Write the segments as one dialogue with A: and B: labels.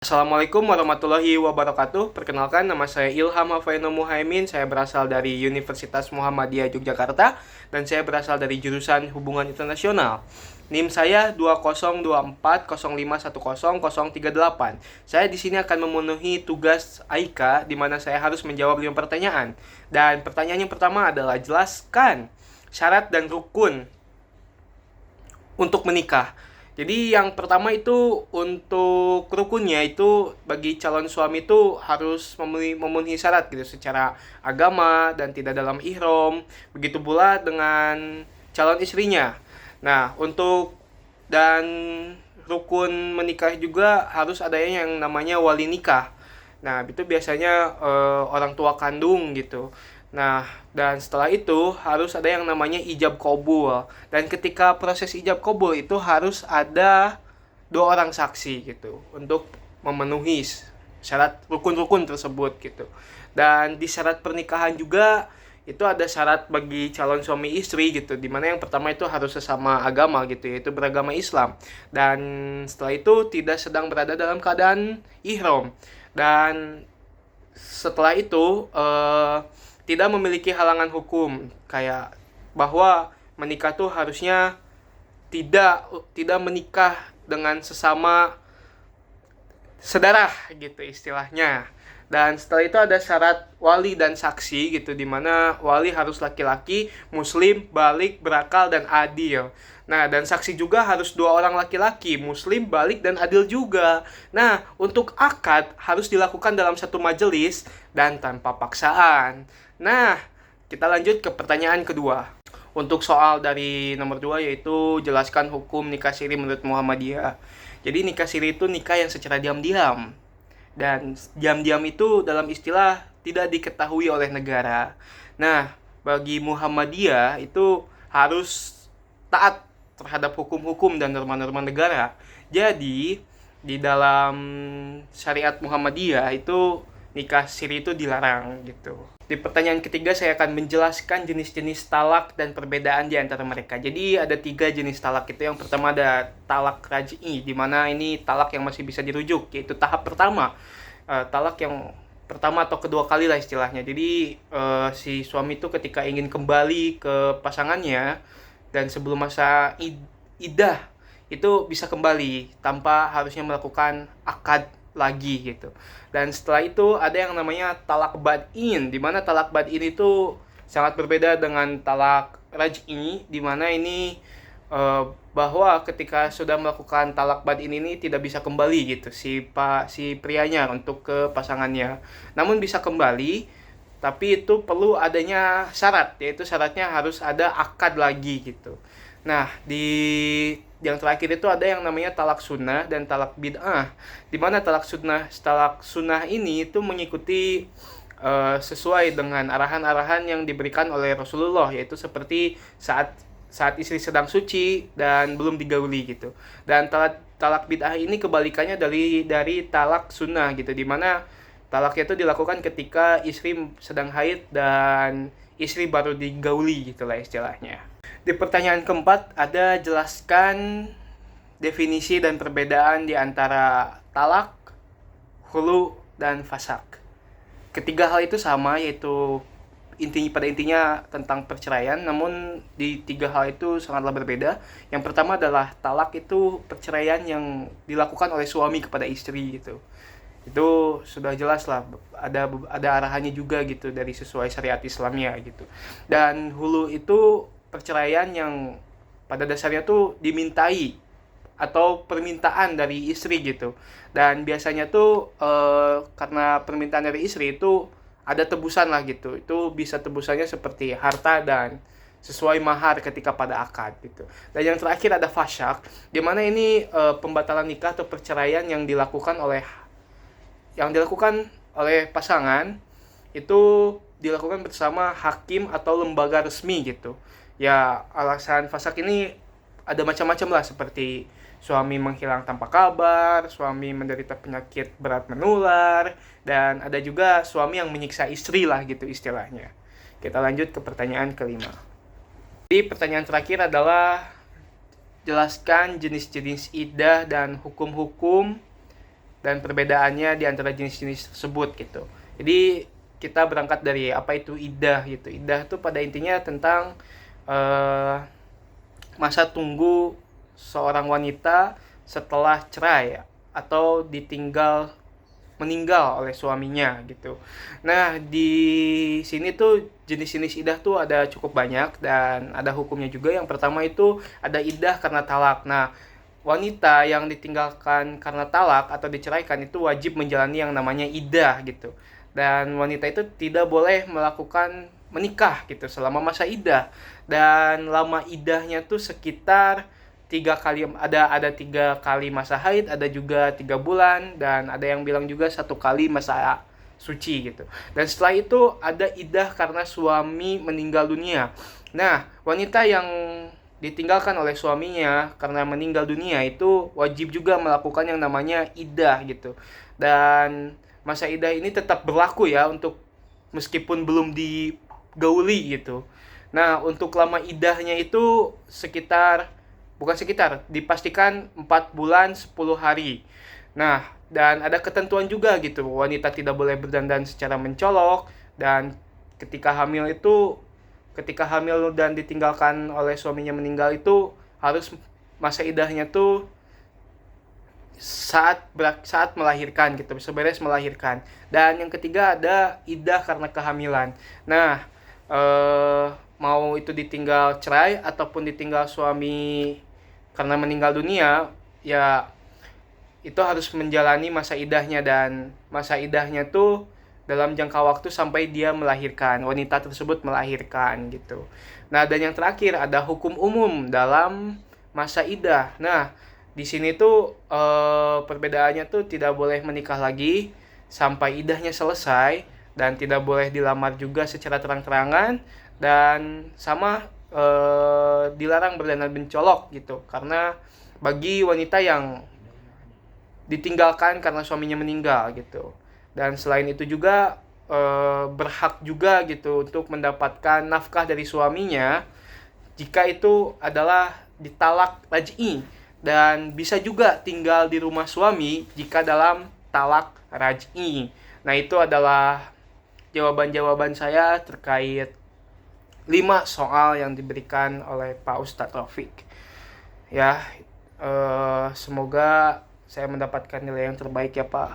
A: Assalamualaikum warahmatullahi wabarakatuh. Perkenalkan, nama saya Ilham Hafaino Muhaimin. Saya berasal dari Universitas Muhammadiyah Yogyakarta dan saya berasal dari jurusan Hubungan Internasional. NIM saya 202405100038. Saya di sini akan memenuhi tugas AIKA di mana saya harus menjawab 5 pertanyaan. Dan pertanyaan yang pertama adalah jelaskan syarat dan rukun untuk menikah. Jadi yang pertama itu untuk rukunnya itu bagi calon suami itu harus memenuhi syarat gitu secara agama dan tidak dalam ihram. Begitu pula dengan calon istrinya. Nah, dan rukun menikah juga harus adanya yang namanya wali nikah. Nah, itu biasanya orang tua kandung gitu. Nah, dan setelah itu harus ada yang namanya ijab kabul. Dan ketika proses ijab kabul itu harus ada 2 orang saksi gitu untuk memenuhi syarat rukun-rukun tersebut gitu. Dan di syarat pernikahan juga itu ada syarat bagi calon suami istri gitu, dimana yang pertama itu harus sesama agama gitu, yaitu beragama Islam. Dan setelah itu tidak sedang berada dalam keadaan ihram. Dan setelah itu tidak memiliki halangan hukum, kayak bahwa menikah tuh harusnya tidak tidak menikah dengan sesama sedarah gitu istilahnya. Dan setelah itu ada syarat wali dan saksi gitu, dimana wali harus laki-laki, muslim, balik, berakal, dan adil. Nah, dan saksi juga harus 2 orang laki-laki, muslim, balik, dan adil juga. Nah, untuk akad harus dilakukan dalam satu majelis dan tanpa paksaan. Nah, kita lanjut ke pertanyaan kedua. Untuk soal dari nomor 2 yaitu jelaskan hukum nikah siri menurut Muhammadiyah. Jadi nikah siri itu nikah yang secara diam-diam. Dan diam-diam itu dalam istilah tidak diketahui oleh negara. Nah, bagi Muhammadiyah itu harus taat terhadap hukum-hukum dan norma-norma negara. Jadi, di dalam syariat Muhammadiyah itu nikah siri itu dilarang gitu. Di pertanyaan ketiga saya akan menjelaskan jenis-jenis talak dan perbedaan di antara mereka. Jadi ada 3 jenis talak itu. Yang pertama ada talak raj'i, di mana ini talak yang masih bisa dirujuk, yaitu tahap pertama. Talak yang pertama atau kedua kali lah istilahnya. Jadi si suami itu ketika ingin kembali ke pasangannya dan sebelum masa iddah itu bisa kembali tanpa harusnya melakukan akad lagi gitu. Dan setelah itu ada yang namanya talak bad'in, di mana talak bad'in itu sangat berbeda dengan talak raj'i, di mana ini bahwa ketika sudah melakukan talak bad'in ini tidak bisa kembali gitu si prianya untuk ke pasangannya. Namun bisa kembali, tapi itu perlu adanya syarat, yaitu syaratnya harus ada akad lagi gitu. Nah, di yang terakhir itu ada yang namanya talak sunnah dan talak bid'ah. Di mana talak sunnah ini itu mengikuti sesuai dengan arahan-arahan yang diberikan oleh Rasulullah, yaitu seperti saat istri sedang suci dan belum digauli gitu. Dan talak bid'ah ini kebalikannya dari talak sunnah gitu, di mana talaknya itu dilakukan ketika istri sedang haid dan istri baru digauli gitulah istilahnya. Di pertanyaan keempat ada jelaskan definisi dan perbedaan di antara talak, khulu, dan fasak. Ketiga hal itu sama, yaitu pada intinya tentang perceraian, namun di 3 hal itu sangatlah berbeda. Yang pertama adalah talak itu perceraian yang dilakukan oleh suami kepada istri gitu. Itu sudah jelas lah, ada arahannya juga gitu dari sesuai syariat Islamnya gitu. Dan hulu itu perceraian yang pada dasarnya tuh dimintai atau permintaan dari istri gitu. Dan biasanya tuh karena permintaan dari istri itu ada tebusan lah gitu. Itu bisa tebusannya seperti harta dan sesuai mahar ketika pada akad gitu. Dan yang terakhir ada fasyak, di mana ini pembatalan nikah atau perceraian yang dilakukan oleh pasangan itu dilakukan bersama hakim atau lembaga resmi gitu. Ya, alasan fasyak ini ada macam-macam lah, seperti suami menghilang tanpa kabar, suami menderita penyakit berat menular, dan ada juga suami yang menyiksa istri lah gitu istilahnya. Kita lanjut ke pertanyaan kelima. Jadi pertanyaan terakhir adalah jelaskan jenis-jenis iddah dan hukum-hukum dan perbedaannya di antara jenis-jenis tersebut gitu. Jadi kita berangkat dari apa itu iddah gitu. Iddah itu pada intinya tentang masa tunggu seorang wanita setelah cerai atau meninggal oleh suaminya gitu. Nah, di sini tuh jenis-jenis iddah tuh ada cukup banyak dan ada hukumnya juga. Yang pertama itu ada iddah karena talak. Nah, wanita yang ditinggalkan karena talak atau diceraikan itu wajib menjalani yang namanya iddah gitu. Dan wanita itu tidak boleh melakukan menikah gitu selama masa iddah. Dan lama iddahnya tuh sekitar 3 kali, ada 3 kali masa haid, ada juga 3 bulan, dan ada yang bilang juga 1 kali masa suci gitu. Dan setelah itu ada iddah karena suami meninggal dunia. Nah, wanita yang ditinggalkan oleh suaminya karena meninggal dunia itu wajib juga melakukan yang namanya iddah gitu. Dan masa iddah ini tetap berlaku ya untuk meskipun belum digauli gitu. Nah, untuk lama iddahnya itu dipastikan 4 bulan 10 hari. Nah, dan ada ketentuan juga gitu. Wanita tidak boleh berdandan secara mencolok, dan ketika hamil dan ditinggalkan oleh suaminya meninggal itu harus masa iddahnya tuh saat melahirkan gitu, seberes melahirkan. Dan yang ketiga ada iddah karena kehamilan. Nah, mau itu ditinggal cerai ataupun ditinggal suami karena meninggal dunia, ya itu harus menjalani masa iddahnya, dan masa iddahnya tuh dalam jangka waktu sampai dia melahirkan, wanita tersebut melahirkan gitu. Nah, dan yang terakhir ada hukum umum dalam masa iddah. Nah, di sini tuh perbedaannya tuh tidak boleh menikah lagi sampai iddahnya selesai, dan tidak boleh dilamar juga secara terang-terangan, dan sama dilarang berdandan mencolok gitu, karena bagi wanita yang ditinggalkan karena suaminya meninggal gitu. Dan selain itu juga berhak juga gitu untuk mendapatkan nafkah dari suaminya jika itu adalah ditalak raj'i, dan bisa juga tinggal di rumah suami jika dalam talak raj'i. Nah, itu adalah jawaban-jawaban saya terkait 5 soal yang diberikan oleh Pak Ustadz Rafiq. Ya, semoga saya mendapatkan nilai yang terbaik ya Pak.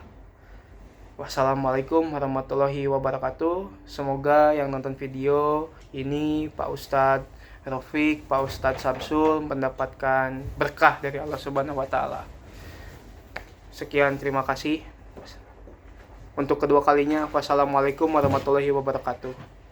A: Wassalamualaikum warahmatullahi wabarakatuh. Semoga yang nonton video ini Pak Ustadz Rafiq, Pak Ustadz Samsul mendapatkan berkah dari Allah Subhanahu wa taala. Sekian, terima kasih. Untuk kedua kalinya, wassalamualaikum warahmatullahi wabarakatuh.